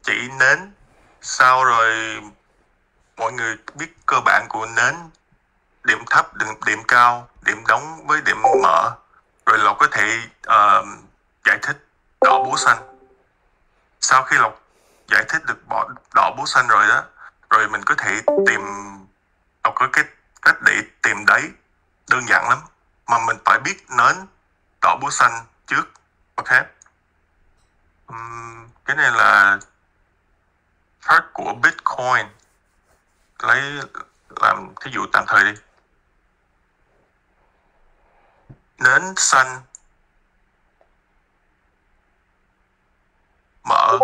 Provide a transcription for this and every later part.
chỉ nến, sau rồi mọi người biết cơ bản của nến, điểm thấp, điểm cao, điểm đóng với điểm mở. Rồi Lộc có thể giải thích đỏ búa xanh. Sau khi Lộc giải thích được đỏ búa xanh rồi đó, rồi mình có thể Lộc có cái cách để tìm đấy đơn giản lắm, mà mình phải biết nến đỏ búa xanh trước. Ok. Cái này là part của Bitcoin, lấy làm thí dụ tạm thời đi. Nến xanh mở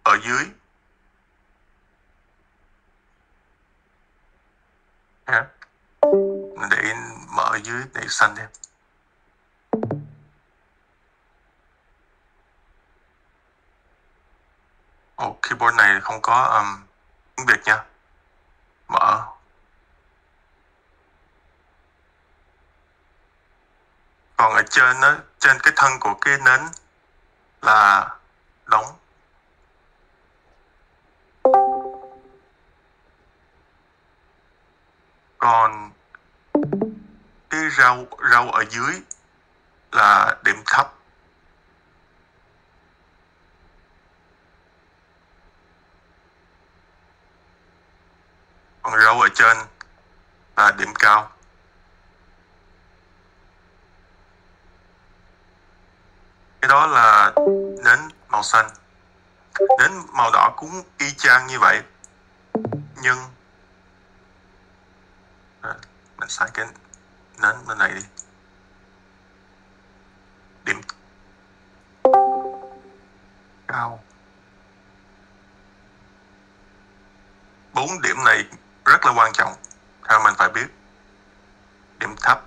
ở dưới. Để mở ở dưới để xanh đi. Keyboard này không có tiếng Việt nha. Mở. Còn ở trên đó, trên cái thân của cái nến là đóng. Còn cái rau ở dưới là điểm thấp. Còn rau ở trên là điểm cao. Cái đó là nến màu xanh. Nến màu đỏ cũng y chang như vậy, nhưng mình xài cái nến bên này đi. Điểm cao. 4 điểm này rất là quan trọng, theo mình phải biết. Điểm thấp.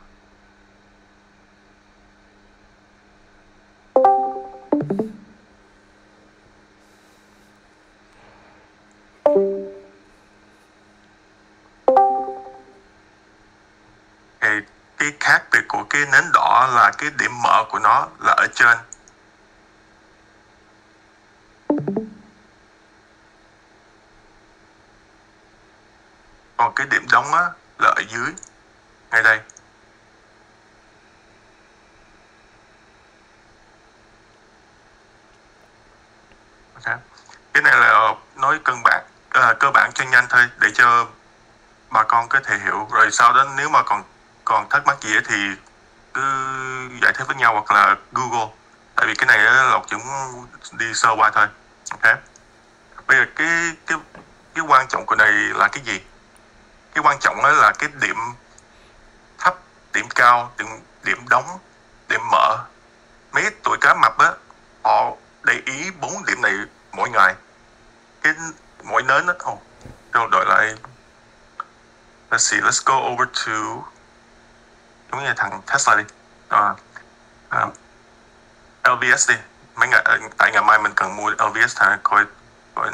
Cái khác biệt của cái nến đỏ là cái điểm mở của nó là ở trên. Còn cái điểm đóng á là ở dưới, ngay đây. Okay. Cái này là nói cơ bản cho nhanh thôi, để cho bà con có thể hiểu. Rồi sau đó nếu mà còn thắc mắc gì thì cứ giải thích với nhau hoặc là Google. Tại vì cái này Lộc chúng đi sơ qua thôi. Ok. Bây giờ cái quan trọng của này là cái gì? Cái quan trọng đó là cái điểm thấp, điểm cao, điểm đóng, điểm mở. Mấy tụi cá mập á, họ để ý 4 điểm này mỗi ngày. Cái mỗi nến á, rồi đổi lại. Let's see, let's go over to giống như thằng Tesla đi. LVS đi. Tại ngày mai mình cần mua LVS thằng coi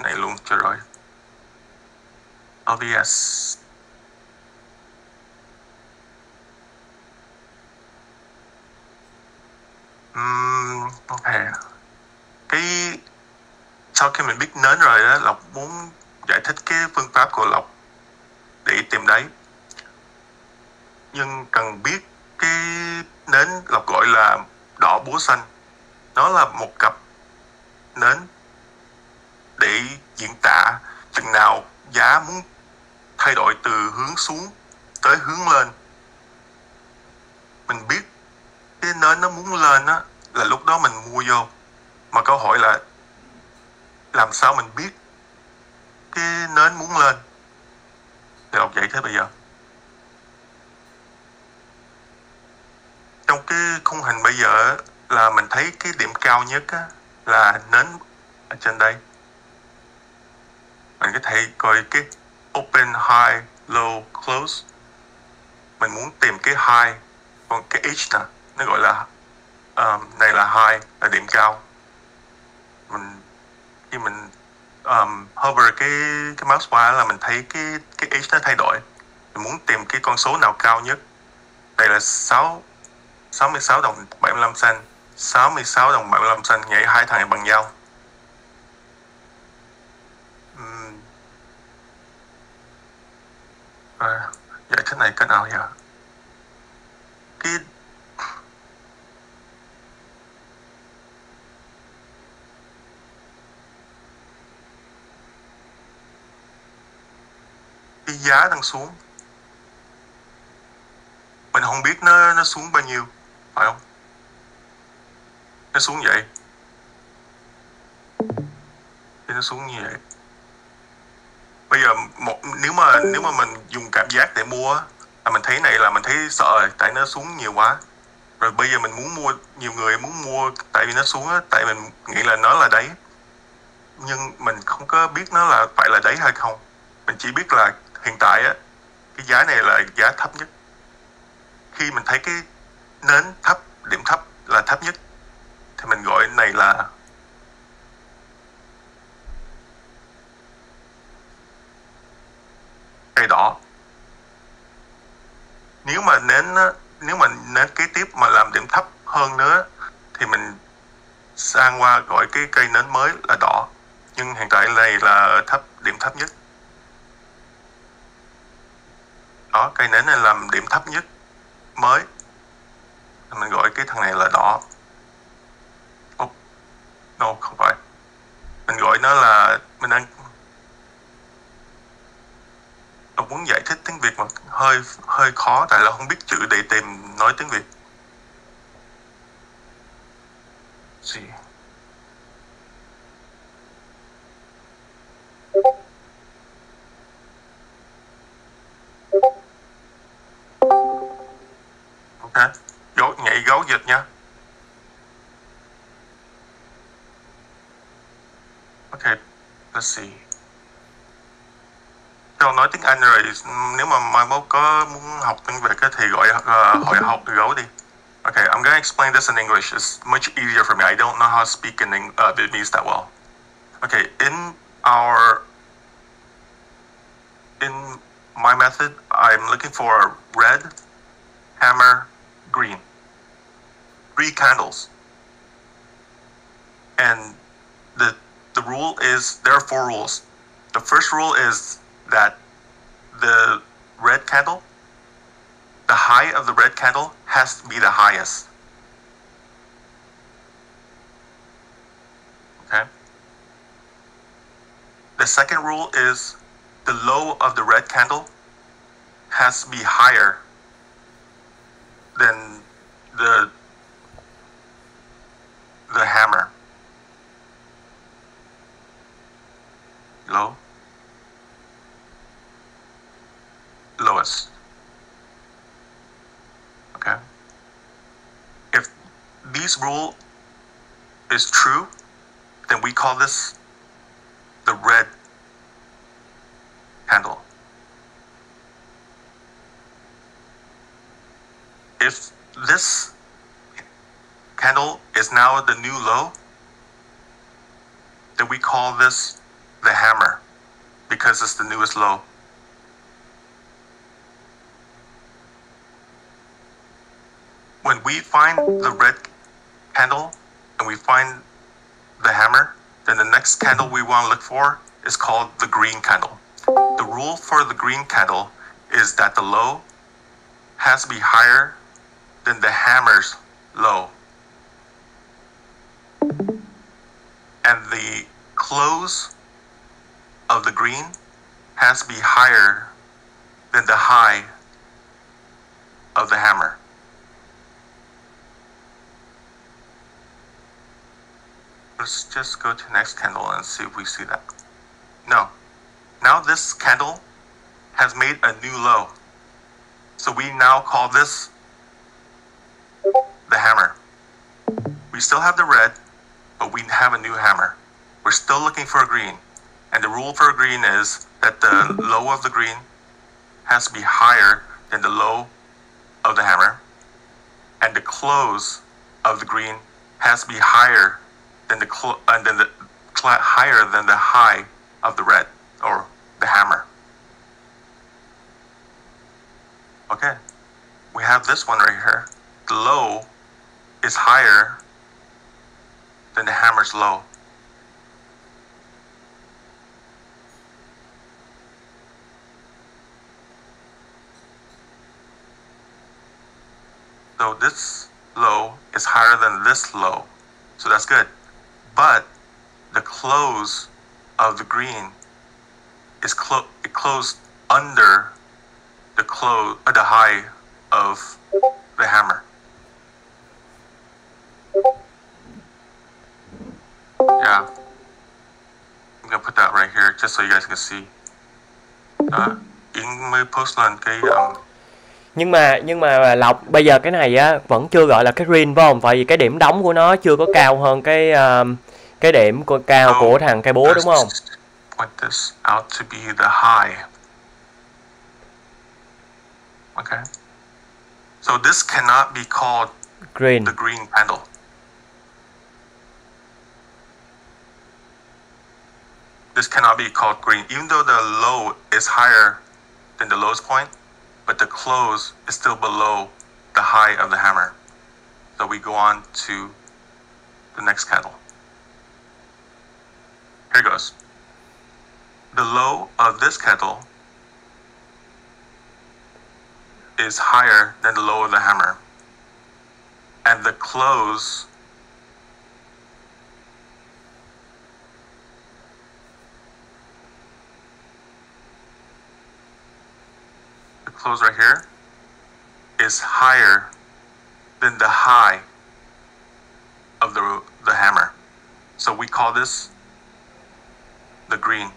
này luôn cho rồi. LVS. Ok. Sau khi mình biết nến rồi đó, Lộc muốn giải thích cái phương pháp của Lộc để tìm đáy. Nhưng cần biết cái nến Lộc gọi là đỏ búa xanh. Nó là một cặp nến để diễn tả chừng nào giá muốn thay đổi từ hướng xuống tới hướng lên. Mình biết cái nến nó muốn lên á, là lúc đó mình mua vô. Mà câu hỏi là làm sao mình biết cái nến muốn lên? Thì Lộc giải thích bây giờ. Trong cái khung hình bây giờ là mình thấy cái điểm cao nhất á, là nến ở trên đây. Mình có thể coi cái open, high, low, close. Mình muốn tìm cái high. Còn cái H nè, nó gọi là này là high, là điểm cao. Khi mình hover cái mouse qua là mình thấy cái H nó thay đổi. Mình muốn tìm cái con số nào cao nhất. Đây là 66 đồng 75 cent, 66 đồng 75 cent, nhảy hai thằng này bằng nhau. Giải thích này cách nào nhỉ? Cái giá đang xuống, mình không biết nó xuống bao nhiêu, phải không? Nó xuống vậy thì nó xuống như vậy. Bây giờ nếu mà mình dùng cảm giác để mua là mình thấy này là mình thấy sợ rồi, tại nó xuống nhiều quá. Rồi bây giờ mình muốn mua, nhiều người muốn mua tại vì nó xuống á, tại mình nghĩ là nó là đáy, nhưng mình không có biết nó là phải là đáy hay không. Mình chỉ biết là hiện tại á, cái giá này là giá thấp nhất. Khi mình thấy cái nến thấp, điểm thấp là thấp nhất thì mình gọi này là cây đỏ. Nếu mà nến kế tiếp mà làm điểm thấp hơn nữa thì mình sang qua gọi cái cây nến mới là đỏ, nhưng hiện tại này là điểm thấp nhất. Đó, cây nến này làm điểm thấp nhất mới, mình gọi cái thằng này là đỏ. No, không phải, mình gọi nó là mình muốn giải thích tiếng Việt mà hơi khó, tại là không biết chữ để tìm nói tiếng Việt. Gì? Ok, nhảy gấu dịch nha. Ok, let's see. Châu nói tiếng Anh rồi, nếu mà mai mốt có muốn học tiếng Việt thì gọi hỏi học gấu đi. Okay, I'm gonna explain this in English. It's much easier for me. I don't know how to speak in Vietnamese that well. Okay, in my method, I'm looking for a red, hammer, green. 3 candles. And the rule is, there are 4 rules. The first rule is that the red candle, the high of the red candle has to be the highest. Okay? The second rule is the low of the red candle has to be higher than the hammer. Low. Lowest. Okay? If this rule is true, then we call this the red candle. If this candle is now the new low, then we call this the hammer, because it's the newest low. When we find the red candle and we find the hammer, then the next candle we want to look for is called the green candle. The rule for the green candle is that the low has to be higher than the hammer's low. And the close of the green has to be higher than the high of the hammer. Let's just go to the next candle and see if we see that. No. Now this candle has made a new low. So we now call this the hammer. We still have the red, but we have a new hammer. We're still looking for a green. And the rule for a green is that the low of the green has to be higher than the low of the hammer. And the close of the green has to be higher than higher than the high of the red or the hammer. Okay, we have this one right here. The low is higher than the hammer's low. So this low is higher than this low. So that's good. But the close of the green is closed under the high of the hammer. Yeah. I'm gonna put that right here just so you guys can see. Yến mới post lên cái nhưng mà Lộc bây giờ cái này á vẫn chưa gọi là cái green phải không? Tại vì cái điểm đóng của nó chưa có cao hơn cái điểm cao của thằng cây búa đúng không? Point this out to be the high. Okay. So this cannot be called Green. The green candle. This cannot be called green, even though the low is higher than the lowest point, but the close is still below the high of the hammer. So we go on to the next candle. Here goes. The low of this candle is higher than the low of the hammer. And the close right here is higher than the high of the hammer. So we call this the green.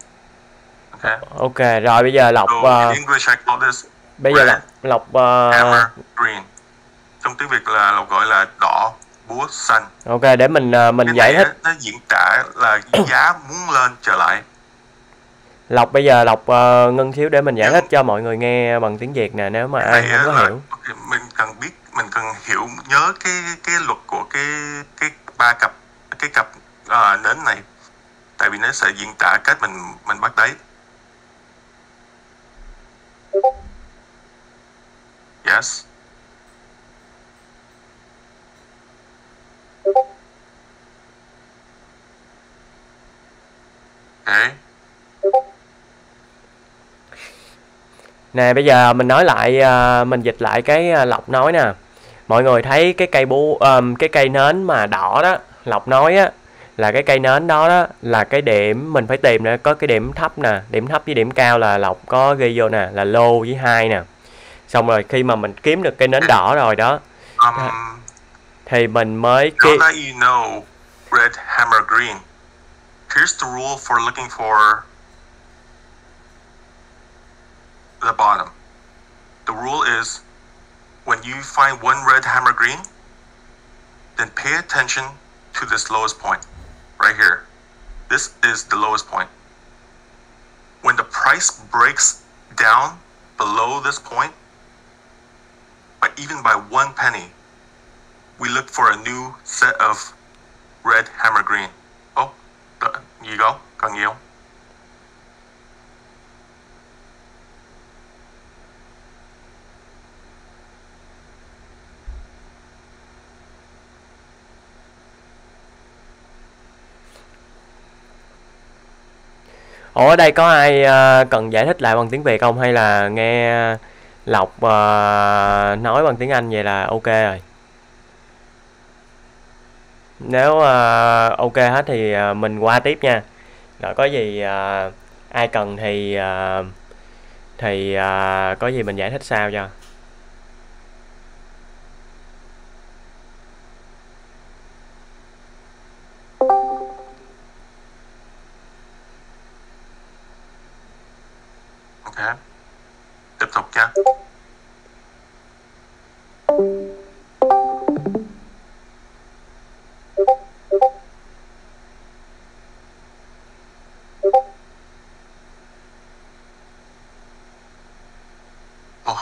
Okay. Ok, rồi bây giờ Lộc so in English I call this bây red, giờ Lộc hammer green. Trong tiếng Việt là Lộc gọi là đỏ búa xanh. Ok, để mình giải thích. Nó diễn tả là giá muốn lên trở lại. Lộc bây giờ Lộc ngưng xíu để mình giải thích cho mọi người nghe bằng tiếng Việt nè, nếu mà ai không có hiểu. Mình cần nhớ cái luật của cái ba cặp nến này, tại vì nó sẽ diễn tả cách mình bắt đáy. Yes. Okay. Nè bây giờ mình nói lại, mình dịch lại cái Lộc nói nè. Mọi người thấy cái cái cây nến mà đỏ đó, Lộc nói á là cái cây nến đó là cái điểm mình phải tìm nè, có cái điểm thấp nè, điểm thấp với điểm cao là Lộc có ghi vô nè, là low với high nè. Xong rồi khi mà mình kiếm được cây nến đỏ rồi đó thì mình mới Now that you know red, hammer, green, here's the rule for looking for the bottom. The rule is when you find one red, hammer, green, then pay attention to this lowest point right here. This is the lowest point. When the price breaks down below this point, even by 1 penny, we look for a new set of red, hammer, green. Oh, you go. Cần gì không? Ở đây có ai cần giải thích lại bằng tiếng Việt không, hay là nghe Lộc nói bằng tiếng Anh vậy là ok rồi? Nếu ok hết thì mình qua tiếp nha. Rồi có gì ai cần thì có gì mình giải thích sau cho. Ok. Tiếp tục nha.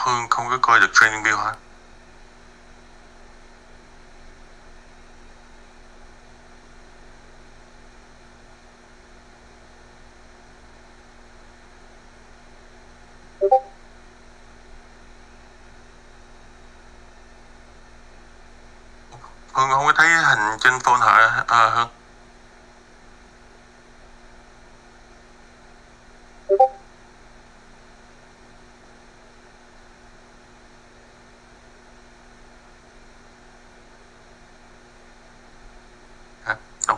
Hương không có coi được training view hả? Hương không có thấy hình trên phone hả Hương?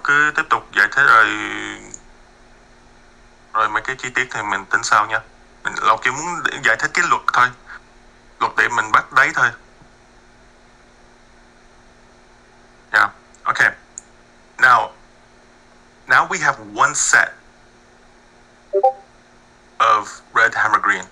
cứ tiếp tục giải thích rồi mấy cái chi tiết thì mình tính sau nha. Lộc chỉ muốn giải thích cái luật thôi, luật để mình bắt đấy thôi. Yeah, okay. Now we have one set of red, hammer, green.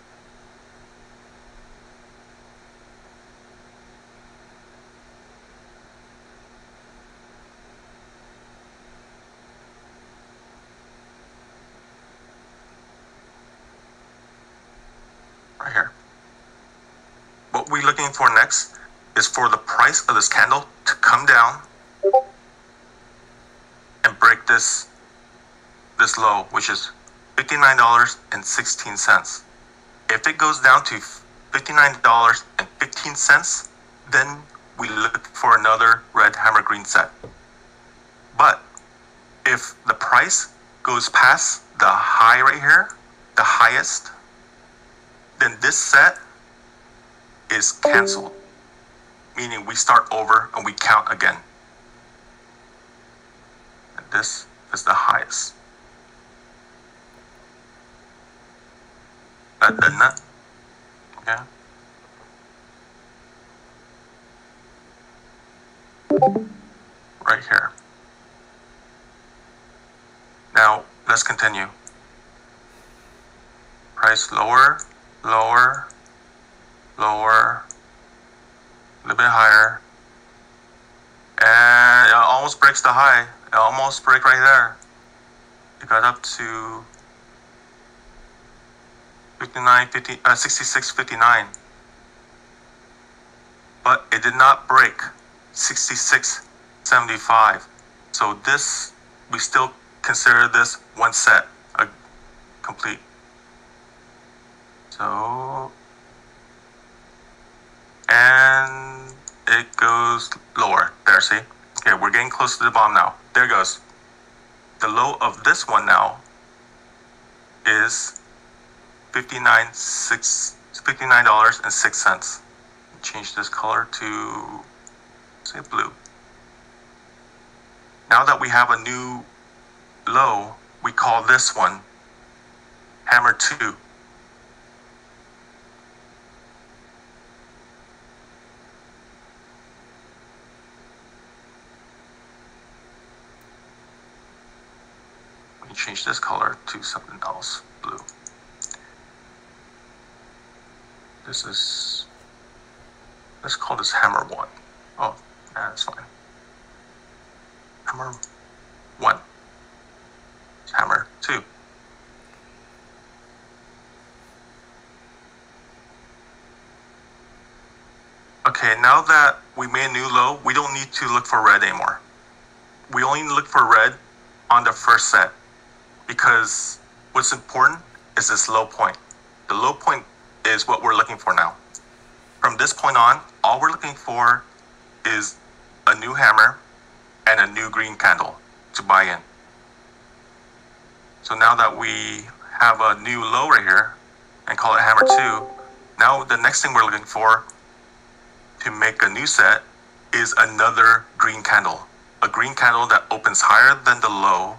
Right here. What we're looking for next is for the price of this candle to come down and break this low, which is $59.16. If it goes down to $59.15, then we look for another red, hammer, green set. But if the price goes past the high right here, the highest, then this set is canceled, meaning we start over and we count again. And this is the highest. That done that? Okay. Right here. Now let's continue. Price lower, lower, lower, a little bit higher, and it almost breaks the high. It almost break right there. It got up to 66.59, but it did not break 66.75. So this, we still consider this one set complete. So, and it goes lower. There, see? Okay, we're getting close to the bottom now. There it goes. The low of this one now is $59.06. Change this color to, say, blue. Now that we have a new low, we call this one hammer 2. Change this color to something else, blue. Let's call this hammer 1. Oh, yeah, that's fine. Hammer 1. Hammer 2. Okay, now that we made a new low, we don't need to look for red anymore. We only look for red on the first set, because what's important is this low point. The low point is what we're looking for now. From this point on, all we're looking for is a new hammer and a new green candle to buy in. So now that we have a new low right here and call it hammer 2, now the next thing we're looking for to make a new set is another green candle. A green candle that opens higher than the low,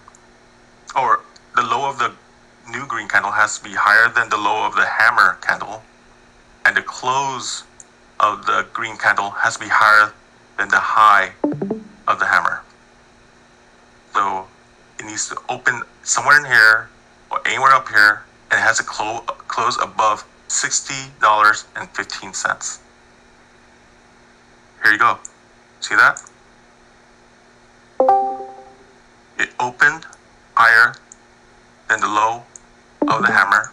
or the low of the new green candle has to be higher than the low of the hammer candle, and the close of the green candle has to be higher than the high of the hammer. So it needs to open somewhere in here or anywhere up here, and it has to close above $60.15. Here you go. See that? It opened higher than the low of the hammer.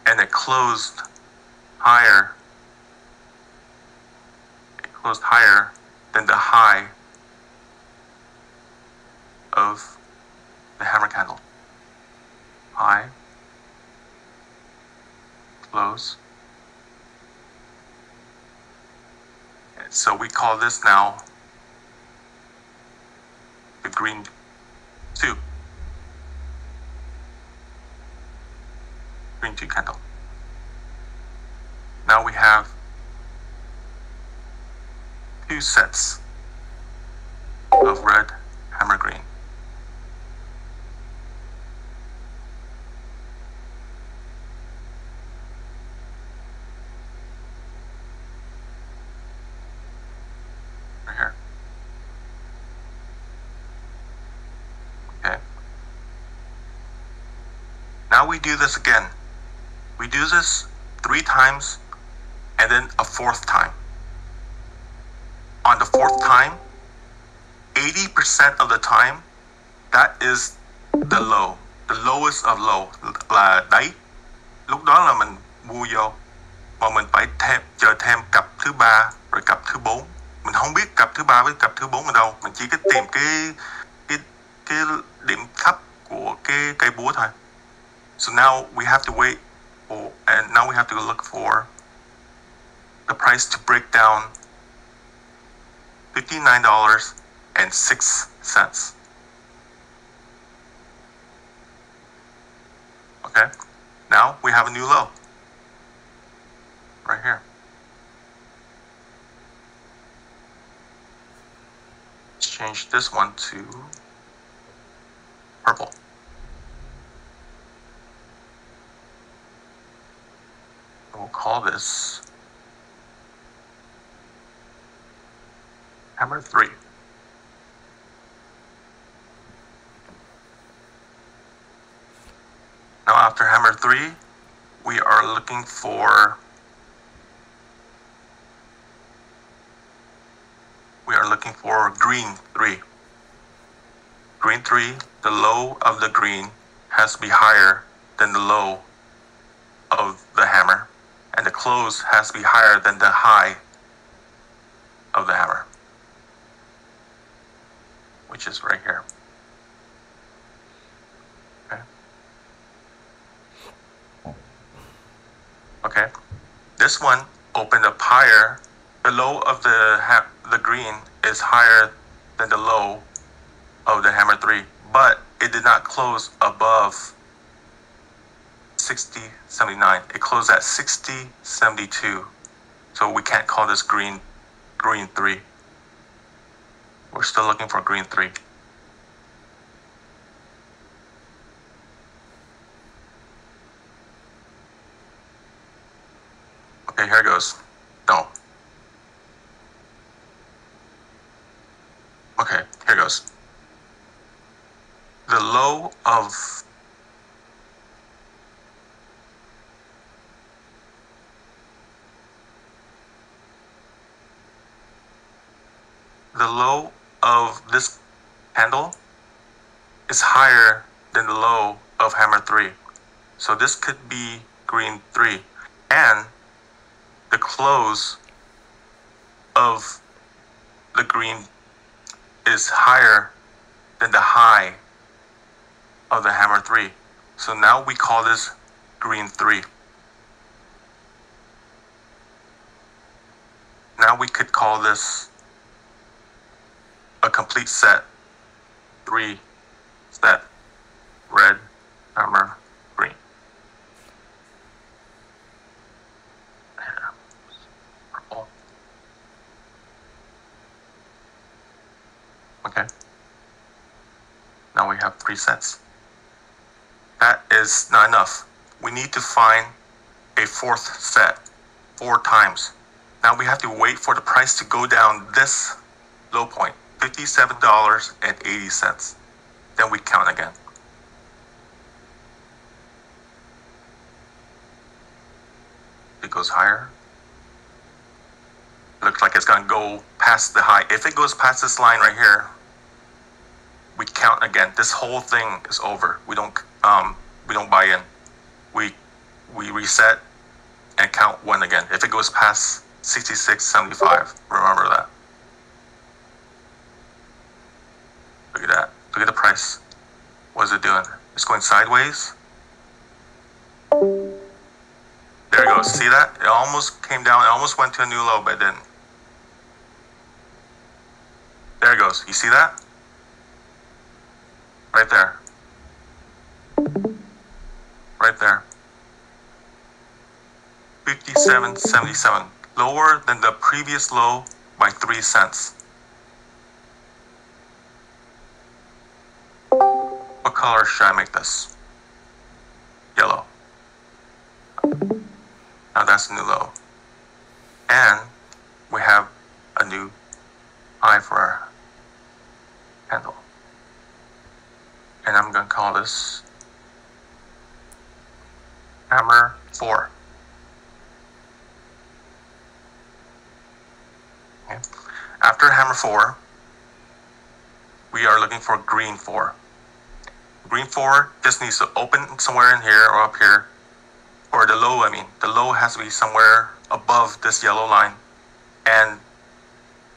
And it closed higher. It closed higher than the high of the hammer candle. High, close. So we call this now the green 2. Green 2 candle. Now we have 2 sets of red hammer green. Right here. Okay. Now we do this again. We do this 3 times and then a 4th time. On the 4th time, 80% of the time, that is the low, the lowest of low, là đáy. Lúc đó là mình mua vô, mà mình phải chờ thêm cặp thứ 3 rồi cặp thứ 4. Mình không biết cặp thứ 3 với cặp thứ 4 ở đâu, mình chỉ có tìm cái điểm thấp của cái cây búa thôi. So now we have to wait for, and now we have to look for the price to break down $59.06. Okay, now we have a new low right here. Let's change this one to purple. We'll call this hammer 3. Now after hammer 3, we are looking for green 3. Green 3, the low of the green has to be higher than the low of the hammer, and the close has to be higher than the high of the hammer, which is right here. Okay. Okay. This one opened up higher. The low of the green is higher than the low of the hammer 3, but it did not close above 60.79. It closed at 60.72. So we can't call this green 3. We're still looking for green 3. Okay, here it goes. No. Okay, here it goes. The low of this handle is higher than the low of hammer 3. So this could be green 3. And the close of the green is higher than the high of the hammer 3. So now we call this green 3. Now we could call this a complete set. 3 set red hammer green. Purple. Okay. Now we have 3 sets. That is not enough. We need to find a 4th set 4 times. Now we have to wait for the price to go down this low point, $57.80. Then we count again. It goes higher. It looks like it's going to go past the high. If it goes past this line right here, we count again. This whole thing is over. We don't buy in. We reset and count 1 again. If it goes past 66.75, remember that. Look at that. Look at the price. What is it doing? It's going sideways. There it goes. See that? It almost came down. It almost went to a new low, but then there it goes. You see that? Right there. Right there. 57.77. Lower than the previous low by 3 cents. What color should I make this? Yellow. Now that's a new low. And we have a new high for our candle. And I'm going to call this hammer 4. Okay. After hammer 4, we are looking for green 4. Green 4 just needs to open somewhere in here or up here. Or the low, the low has to be somewhere above this yellow line. And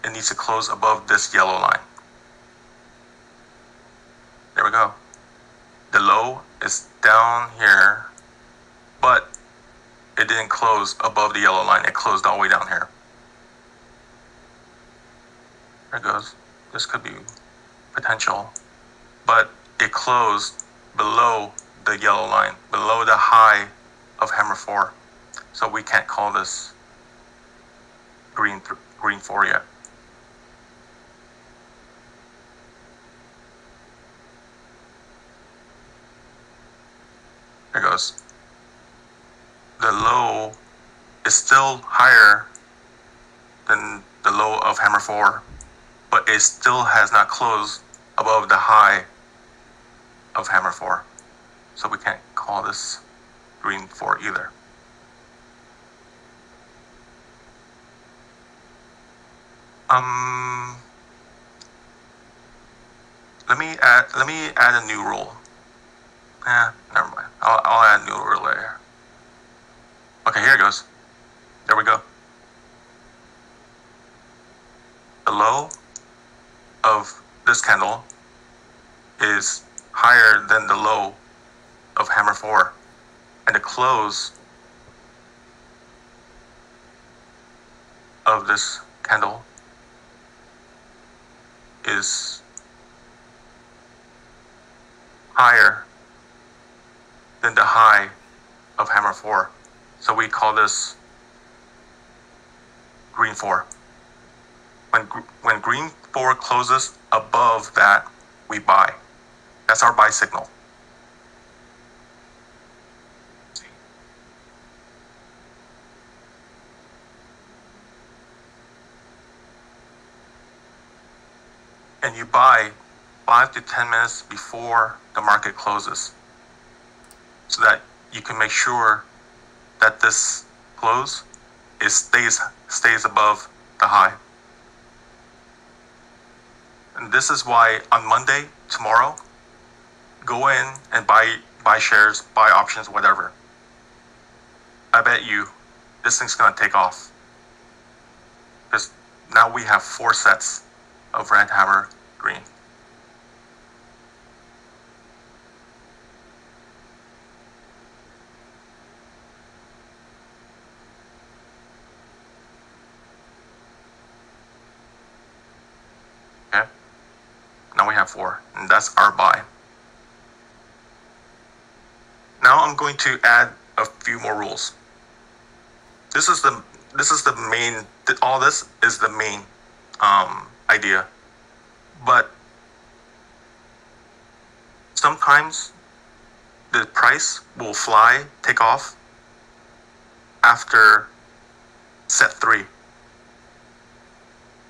it needs to close above this yellow line. There we go. The low is down here, but it didn't close above the yellow line. It closed all the way down here. There it goes. This could be potential, but it closed below the yellow line, below the high of hammer 4. So we can't call this green 4 yet. There goes. The low is still higher than the low of hammer 4, but it still has not closed above the high of hammer 4. So we can't call this green 4 either. Let me add a new rule. Never mind. I'll add a new rule later. Okay, here it goes. There we go. The low of this candle is higher than the low of hammer 4, and the close of this candle is higher than the high of hammer 4. So we call this green 4. When green 4 closes above that, we buy. That's our buy signal. And you buy 5 to 10 minutes before the market closes, so that you can make sure that this close stays above the high. And this is why on Monday, tomorrow, go in and buy shares, buy options, whatever. I bet you this thing's gonna take off. Because now we have 4 sets of red hammer green. Okay, now we have 4, and that's our buy. Now I'm going to add a few more rules. This is the main. All this is the main idea, but sometimes the price will take off after set 3.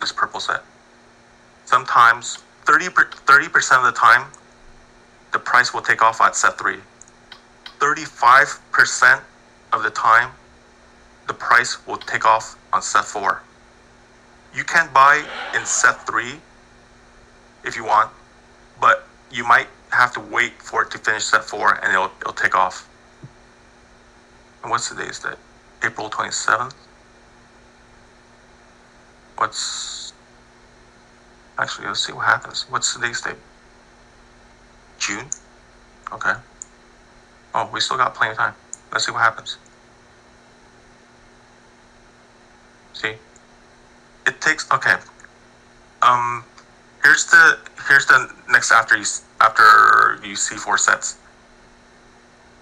This purple set. Sometimes 30% of the time, the price will take off at set 3. 35% of the time, the price will take off on set 4. You can buy in set 3 if you want, but you might have to wait for it to finish set 4 and it'll take off. And what's today's date? April 27th? Actually, let's see what happens. What's today's date? June? Okay. Oh, we still got plenty of time. Let's see what happens. See? It takes, okay. Here's the next after you see 4 sets.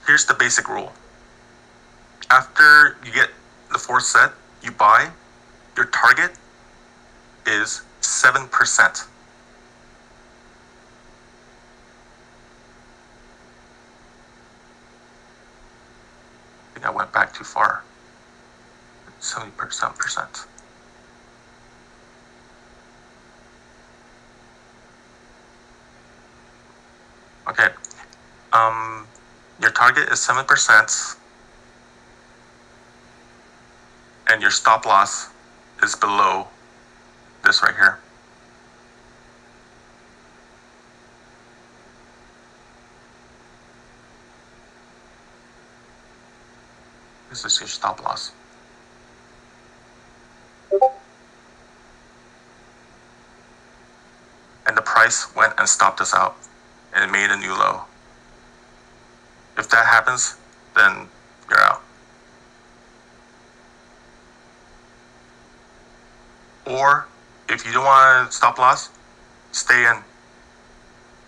Here's the basic rule. After you get the 4th set, you buy. Your target is 7%. I think I went back too far. 70%. Okay. Your target is 7%, and your stop loss is below this right here. This is your stop loss. And the price went and stopped us out, and it made a new low. If that happens, then you're out. Or if you don't want to stop loss, stay in.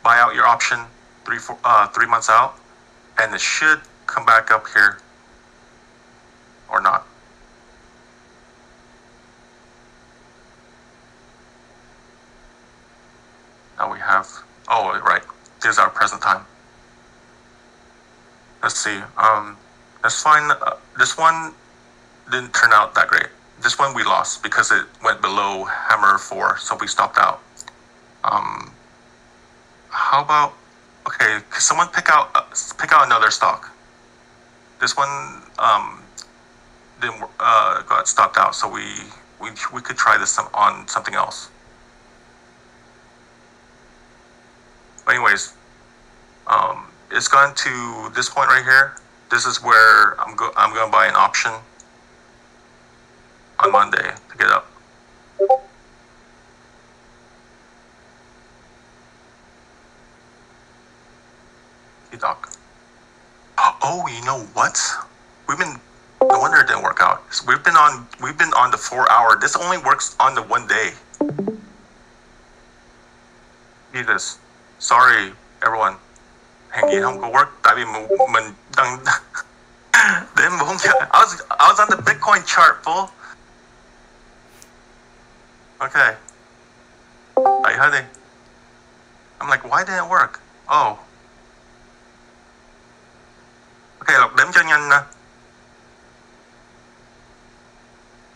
Buy out your option 3 months out, and it should come back up here or not. Now we have, oh, right, this is our present time. Let's see, let's find, this one didn't turn out that great. This one we lost because it went below hammer 4, so we stopped out. How about, okay, could someone pick out another stock? This one didn't got stopped out, so we could try this on something else. But anyways, it's gone to this point right here. This is where I'm gonna buy an option on Monday to get up. Doc. Oh, you know what? No wonder it didn't work out. We've been on the 4-hour. This only works on the 1 day. See this. Sorry, everyone. Hàng gì không có work tại vì mình đang đến 4 giờ. I was on the Bitcoin chart, fool. Okay. Đẩy hết đi. I'm like, why didn't it work? Oh. Ok, Lộc đếm cho nhanh nè.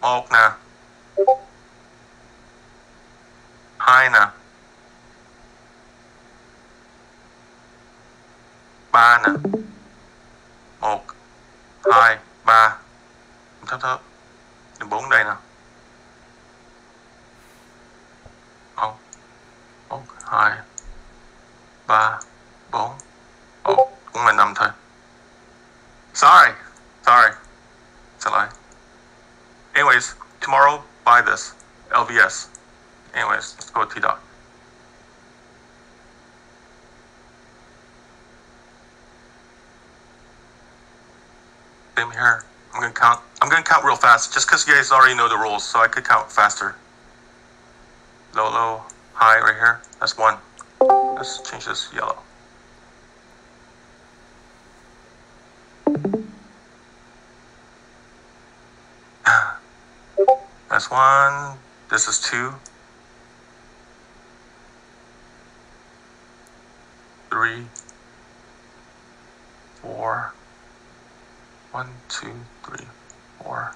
1 nè. 2 nè. 3 nè. 1 2 3. Thấp. Đến 4 đây nè. 1 2 3 4. Ồ, cũng là 5 thôi. Sorry. It's a lie. Anyways, tomorrow, buy this. LVS. Anyways, let's go with T-Doc. Same here. I'm gonna count real fast, just because you guys already know the rules, so I could count faster. Low, high right here. That's 1. Let's change this yellow. That's 1. This is 2. 3. 4. 1, 2, 3, 4.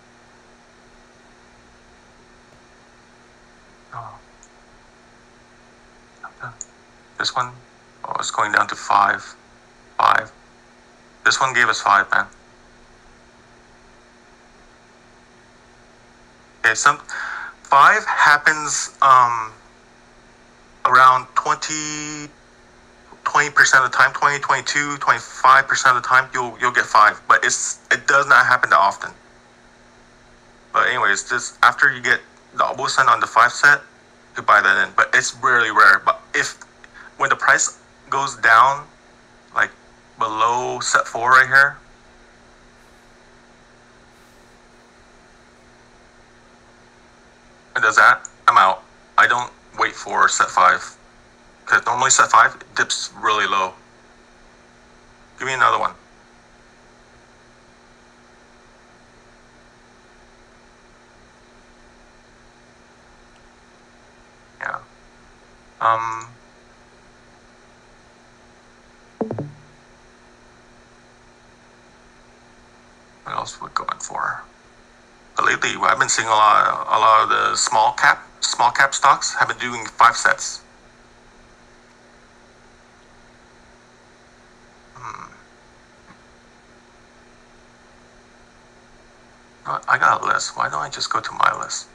Oh. This one, oh, it's going down to 5. 5. This one gave us 5, man. Okay, 5 happens around 20% of the time, 20, 22, 25% of the time you'll get 5, but it does not happen that often. But anyways, this after you get the Búa Xanh on the 5 set, you can buy that in, but it's really rare. But when the price goes down, like below set 4 right here, and does that, I'm out. I don't wait for set 5. Because normally set 5 dips really low. Give me another one. What else we're going for? But lately, I've been seeing a lot of the small cap stocks have been doing 5 sets. I got a list. Why don't I just go to my list?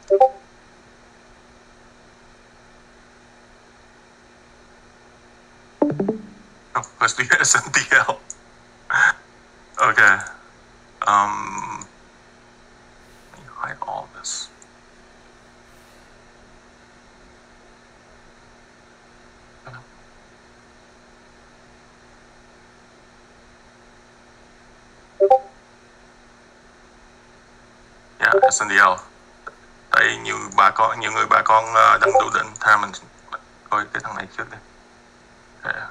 Oh, let's do SNDL. Okay. Let me hide all this. Yeah, SNDL. Tại nhiều người bà con đang đu định tha mình coi cái thằng này trước đi. Okay.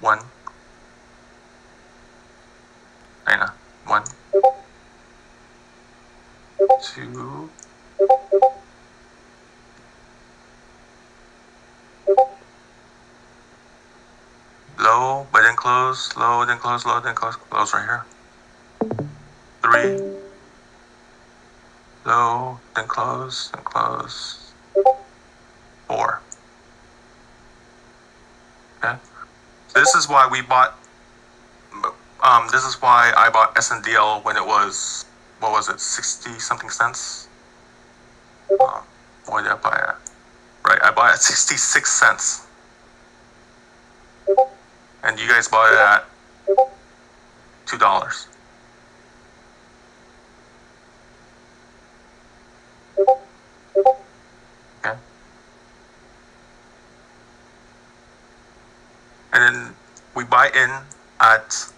1. Đây nè, 1, 2, low, but then close, low, then close, low, then close, close right here. 3, low, then close, 4. Okay. This is why we bought. This is why I bought SNDL when it was, what was it, 60 something cents. Why did I buy it? Right, I bought it at 66 cents. And you guys bought it at $2. Okay. And then we buy in at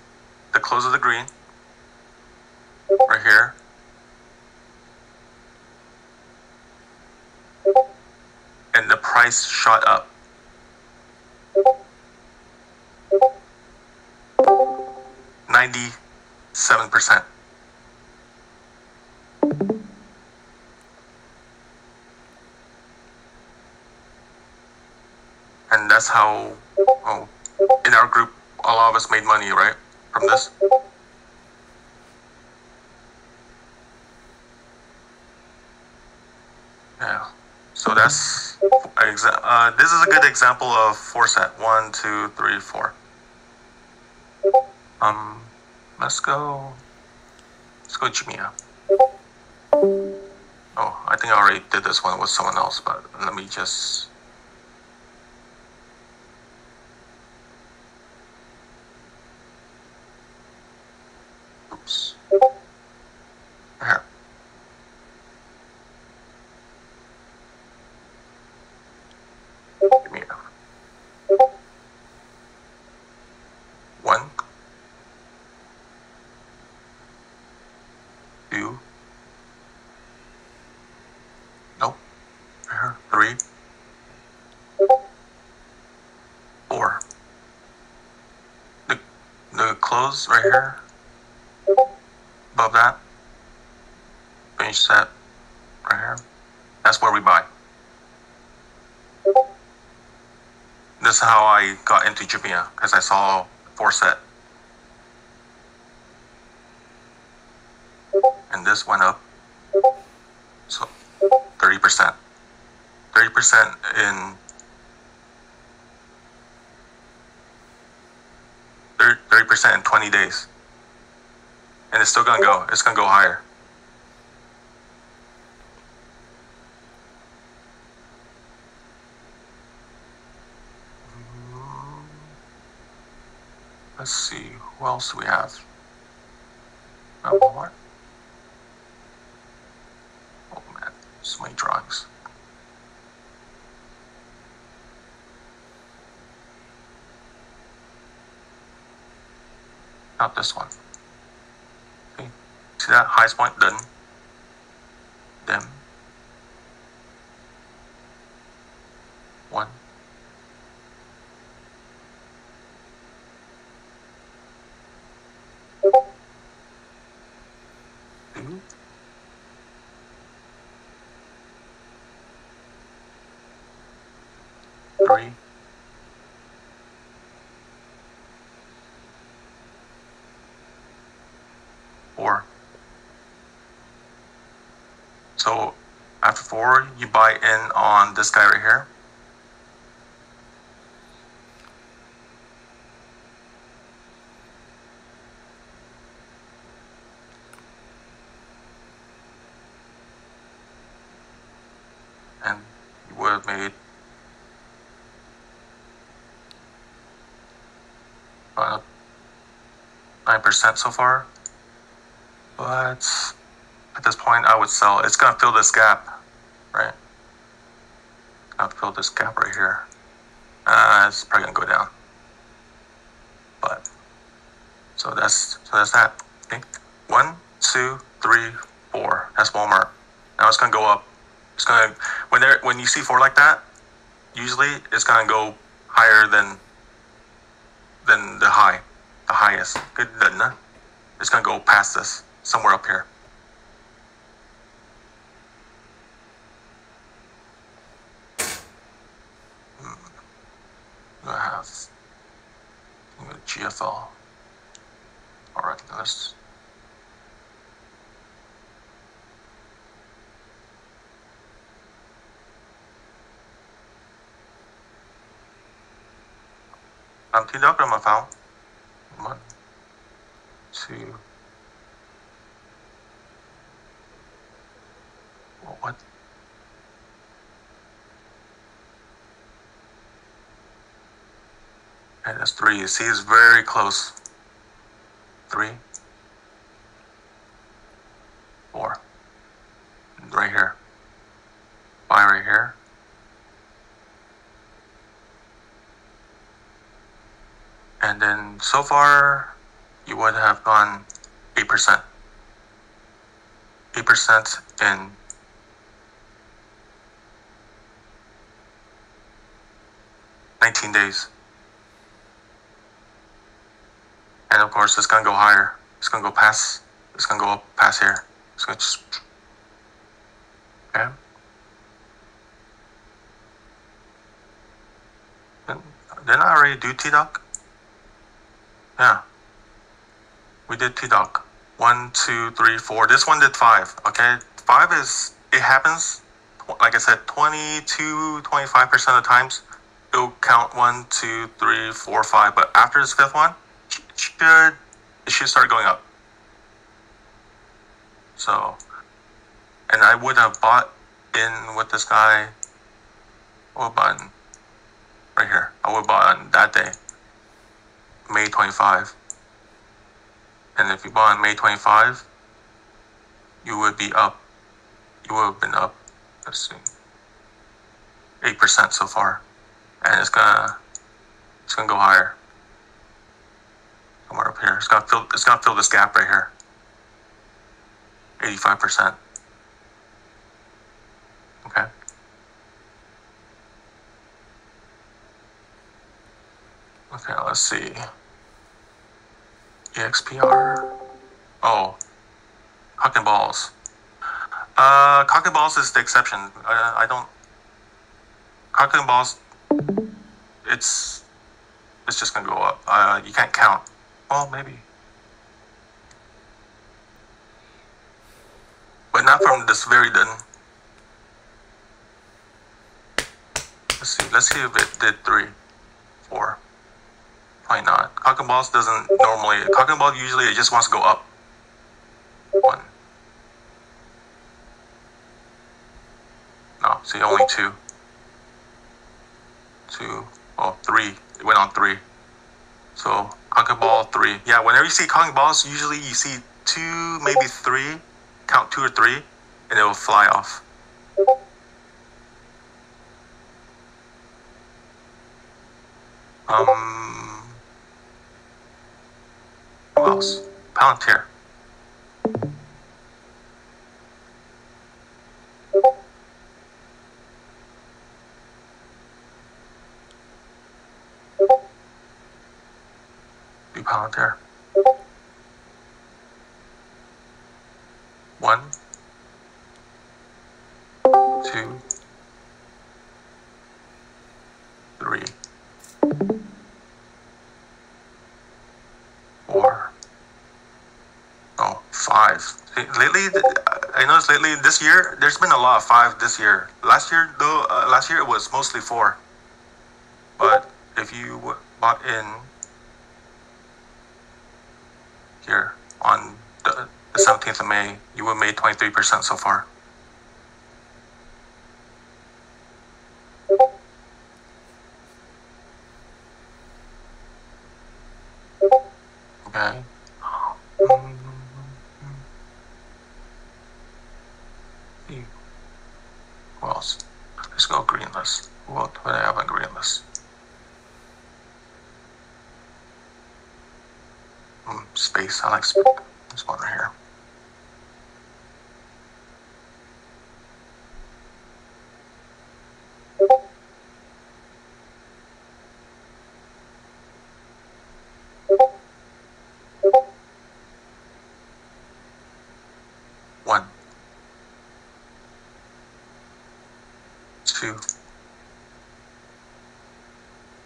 the close of the green, right here. And the price shot up. 97%. And that's how, in our group, a lot of us made money, right? From this. Yeah. So that's, this is a good example of 4 set. 1, 2, 3, 4. Let's go Jumia. Oh, I think I already did this one with someone else, but let me just. Oops. Here. Jumia. 1, 2. Nope. Here. 3, 4. The close right here. Above that. Finish set right here. That's where we buy. This is how I got into Jumia, because I saw 4 set. And this went up. So 30%. 30% in 30% in 20 days. And it's still gonna go. It's gonna go higher. Let's see, who else do we have? One more. Oh man, so many drawings. Not this one. Okay. See that? Highest point, done. Dim. 1. 2. 3. 3, 4. So after 4, you buy in on this guy right here. And you would have made 9% so far. But at this point, I would sell. It's going to fill this gap, right? It's going to fill this gap right here. It's probably going to go down. But so that's that. Okay. 1, 2, 3, 4. That's Walmart. Now it's going to go up. It's going to when you see 4 like that, usually it's going to go higher than the high, the highest. Good, it's going to go past this somewhere up here. I have GFL. All right, let's. I'm T-Duck on my phone. 1, 2. What? And that's 3. You see, it's very close. 3, 4. Right here. 5 right here. And then so far, you would have gone 8%. 8% in 19 days. And of course, it's going to go higher. It's going to go past. It's going to go up past here. It's going to just. Okay. Didn't I already do T-Doc? Yeah. We did T-Doc. 1, 2, 3, 4. This one did 5. Okay. 5 is, it happens, like I said, 22, 25% of the times. It'll count 1, 2, 3, 4, 5. But after this 5th one, it should start going up. So, and I would have bought in with this guy. What button? Right here. I would have bought on that day, May 25. And if you bought on May 25, you would be up. You would have been up. Let's see, 8% so far, and it's gonna go higher. Somewhere up here. It's gonna fill this gap right here. 85%. Okay. Okay, let's see. EXPR. Oh, cock and balls. Cock and balls is the exception. I don't. Cock and balls. It's just gonna go up. You can't count. Well, maybe. But not from this very done. Let's see if it did 3, 4. Probably not. Cock and balls doesn't normally. Cock and ball usually it just wants to go up. 1. No, see, only 2. 2. Oh, 3. It went on 3. So cock and ball 3. Yeah, whenever you see cock and balls, usually you see 2, maybe 3. Count 2 or 3, and it will fly off. Who else? Palantir. Do Palantir. 1, 2, 3, 4. Oh, 5. Lately, I noticed lately this year, there's been a lot of 5 this year. Last year, though, last year it was mostly 4. But if you bought in here on the 17th of May, you would have made 23% so far. Okay. Who else? Let's go greenless. What do I have on greenless? Space. I like space. There's one right here. One, 2,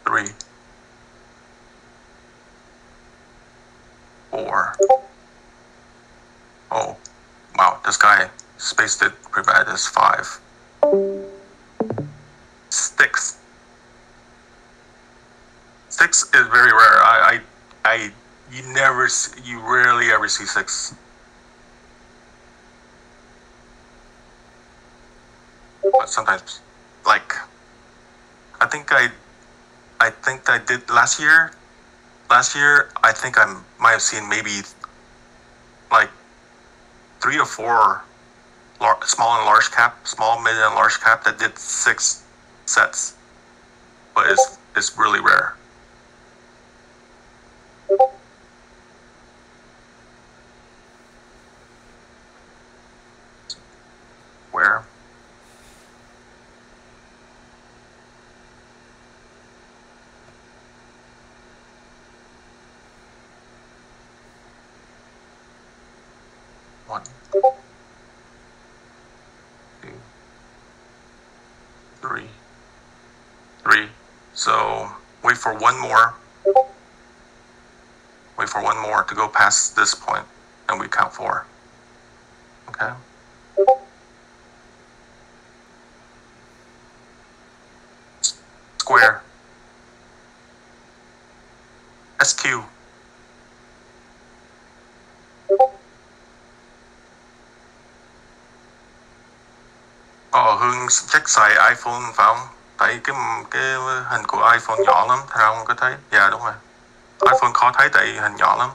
3, 4. Oh, wow, this guy spaced it pretty bad as 5. 6. 6 is very rare. You rarely ever see 6. But sometimes, like, I think I did last year. Last year, I think I might have seen maybe like 3 or 4 small and large cap, small, mid, and large cap that did 6 sets, but it's really rare. Where? One, 2, 3. So wait for one more. Wait for one more to go past this point, and we count 4. Okay. Square. SQ. Hương check xài iPhone phải không? Tại cái hình của iPhone nhỏ lắm, sao không có thấy? Dạ đúng rồi. iPhone khó thấy tại hình nhỏ lắm.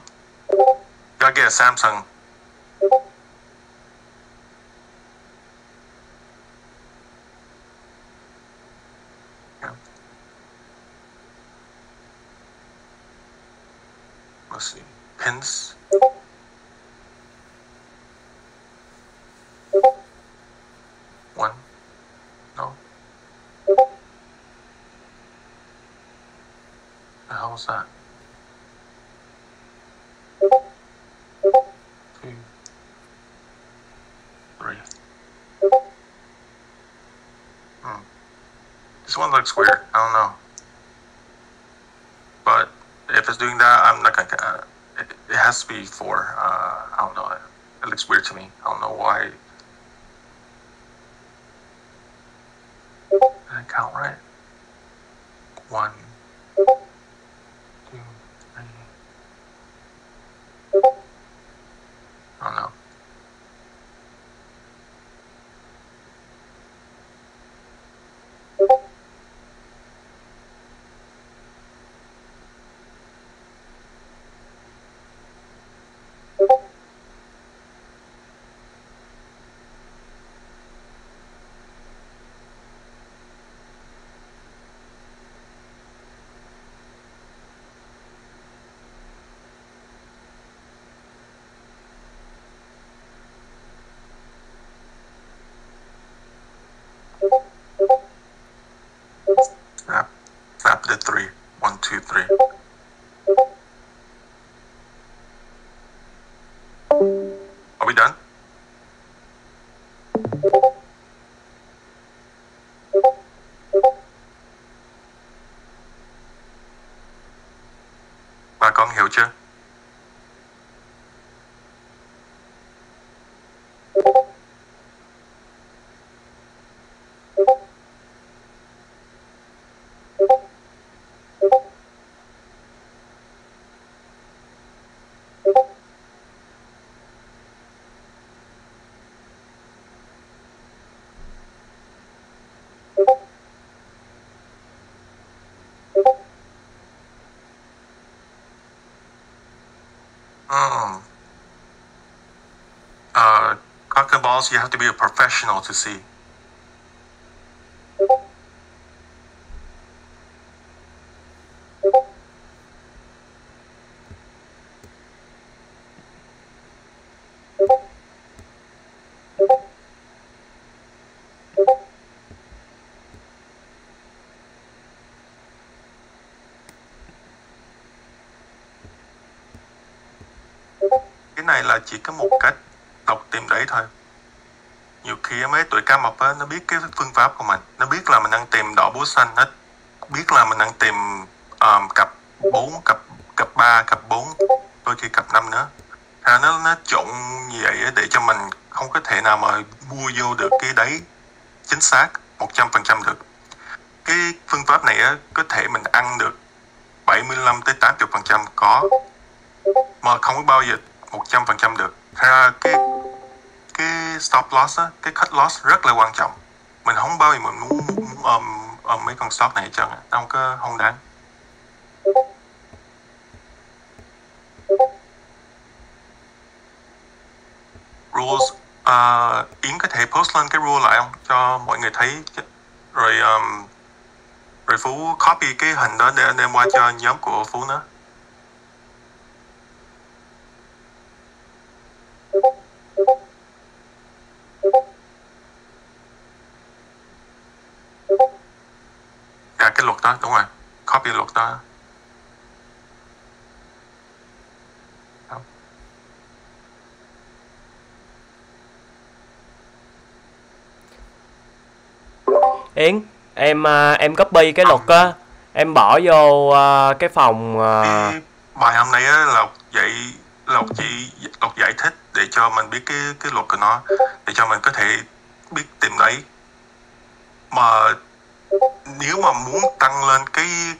Gotta get a Samsung. Yeah. Let's see. Pins. One. No. The hell was that? 2, 3. This one looks weird. I don't know. But if it's doing that, I'm not gonna. It has to be 4. I don't know. It looks weird to me. I don't know why. Did I count right? 1, 2, 3. I don't know. Snap the 3. 1, 2, 3. Are we done? con hiểu chưa? Soccer balls, you have to be a professional to see. Cái này là chỉ có một cách đọc tìm đấy thôi. Nhiều khi mấy tụi cá mập á, nó biết cái phương pháp của mình, nó biết là mình đang tìm đỏ búa xanh, nó biết là mình đang tìm cặp 4, cặp 3, cặp 4, đôi khi cặp 5 nữa. Nó trộn như vậy để cho mình không có thể nào mà mua vô được cái đấy chính xác 100% được. Cái phương pháp này á, có thể mình ăn được 75 tới 80% có, mà không có bao giờ 100% được. Cái stop loss á, cái cut loss rất là quan trọng. Mình không bao giờ mình muốn ôm mấy con stop này hết trơn, nó không đáng. Rules, Yến có thể post lên cái rule lại không cho mọi người thấy, rồi rồi Phú copy cái hình đó để đem qua cho nhóm của Phú nữa. Cái luật đó, đúng rồi, copy luật đó. Yến, em copy cái luật á, em bỏ vô cái phòng cái bài hôm nay á, Lộc giải thích để cho mình biết cái luật của nó, để cho mình có thể biết tìm lấy. Mà nếu mà muốn tăng lên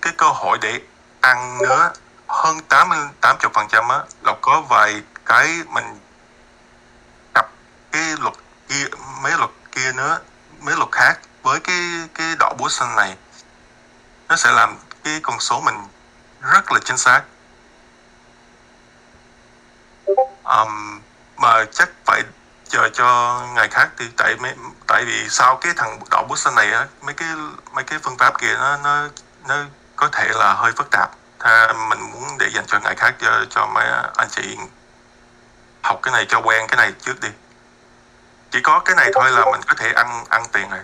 cái cơ hội để ăn nữa hơn 80% á, Lộc có vài cái mình cặp cái luật kia, mấy luật kia nữa, mấy luật khác với cái đỏ búa xanh này, nó sẽ làm cái con số mình rất là chính xác. Mà chắc phải chờ cho ngày khác, thì tại vì sau cái thằng đỏ bút xanh này á, mấy cái phương pháp kia nó có thể là hơi phức tạp. Mình muốn để dành cho ngày khác, cho mấy anh chị học cái này cho quen cái này trước đi. Chỉ có cái này thôi là mình có thể ăn tiền này.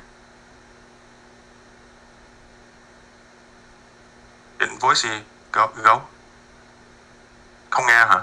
Định voice gì? Gấu không nghe hả?